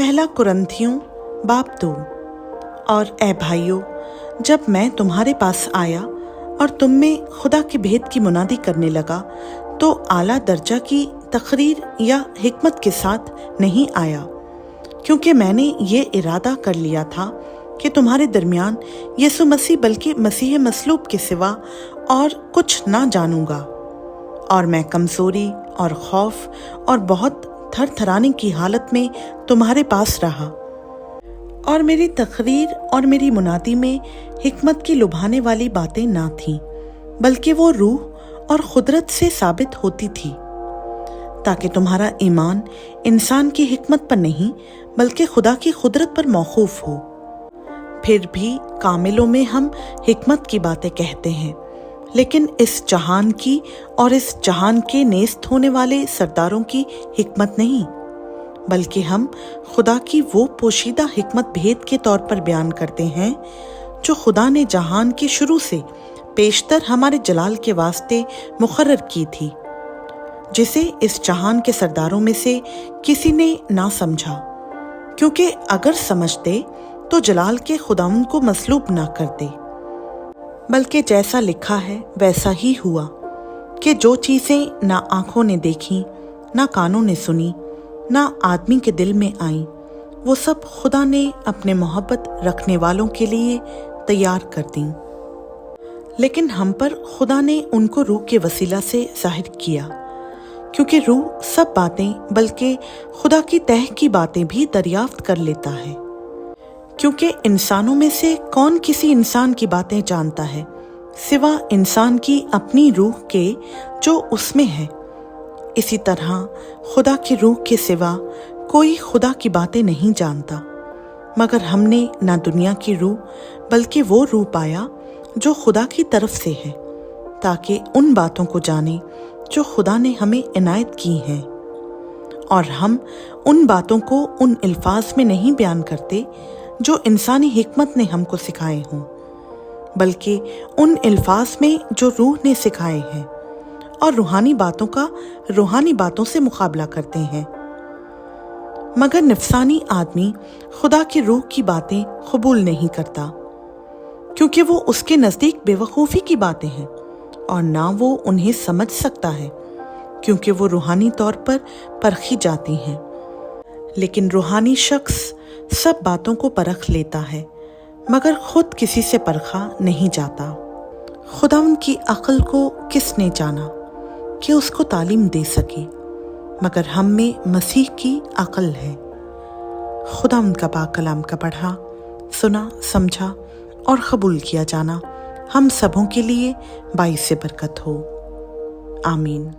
पहला कुरिन्थियों बाब 2। और ए भाइयों, जब मैं तुम्हारे पास आया और तुम में खुदा के भेद की मुनादी करने लगा, तो आला दर्जा की तकरीर या हिकमत के साथ नहीं आया, क्योंकि मैंने ये इरादा कर लिया था कि तुम्हारे दरमियान यीशु मसीह बल्कि मसीह मसलूब के सिवा और कुछ ना जानूंगा। और मैं कमज़ोरी और खौफ और बहुत थरथराने की हालत में तुम्हारे पास रहा, और मेरी तकरीर और मेरी मुनादी में हिकमत की लुभाने वाली बातें ना थीं, बल्कि वो रूह और खुदरत से साबित होती थी, ताकि तुम्हारा ईमान इंसान की हिकमत पर नहीं बल्कि खुदा की खुदरत पर मौकूफ हो। फिर भी कामिलों में हम हिकमत की बातें कहते हैं, लेकिन इस जहान की और इस जहान के नेस्त होने वाले सरदारों की हिकमत नहीं, बल्कि हम खुदा की वो पोशीदा हिकमत भेद के तौर पर बयान करते हैं जो खुदा ने जहान के शुरू से पेशतर हमारे जलाल के वास्ते मुकर्रर की थी, जिसे इस जहान के सरदारों में से किसी ने ना समझा, क्योंकि अगर समझते तो जलाल के खुदावंद को मसलूब ना करते। बल्कि जैसा लिखा है वैसा ही हुआ कि जो चीज़ें ना आँखों ने देखी, ना कानों ने सुनी, ना आदमी के दिल में आई, वो सब खुदा ने अपने मोहब्बत रखने वालों के लिए तैयार कर दी। लेकिन हम पर खुदा ने उनको रूह के वसीला से जाहिर किया, क्योंकि रूह सब बातें बल्कि खुदा की तह की बातें भी दरियाफ्त कर लेता है। क्योंकि इंसानों में से कौन किसी इंसान की बातें जानता है सिवा इंसान की अपनी रूह के जो उसमें है। इसी तरह खुदा की रूह के सिवा कोई खुदा की बातें नहीं जानता, मगर हमने ना दुनिया की रूह बल्कि वो रूह पाया जो खुदा की तरफ से है, ताकि उन बातों को जाने जो खुदा ने हमें इनायत की हैं। और हम उन बातों को उन अल्फाज में नहीं बयान करते जो इंसानी हिकमत ने हमको सिखाए हों, बल्कि उन अल्फाज में जो रूह ने सिखाए हैं, और रूहानी बातों का रूहानी बातों से मुकाबला करते हैं। मगर नफसानी आदमी खुदा की रूह की बातें कबूल नहीं करता, क्योंकि वो उसके नज़दीक बेवकूफ़ी की बातें हैं, और ना वो उन्हें समझ सकता है, क्योंकि वो रूहानी तौर पर परखी जाती हैं। लेकिन रूहानी शख्स सब बातों को परख लेता है, मगर खुद किसी से परखा नहीं जाता। खुदावंद की अक्ल को किसने जाना कि उसको तालीम दे सके, मगर हम में मसीह की अक्ल है। खुदावंद का पाक कलाम का पढ़ा, सुना, समझा और कबूल किया जाना हम सबों के लिए बाइस से बरकत हो। आमीन।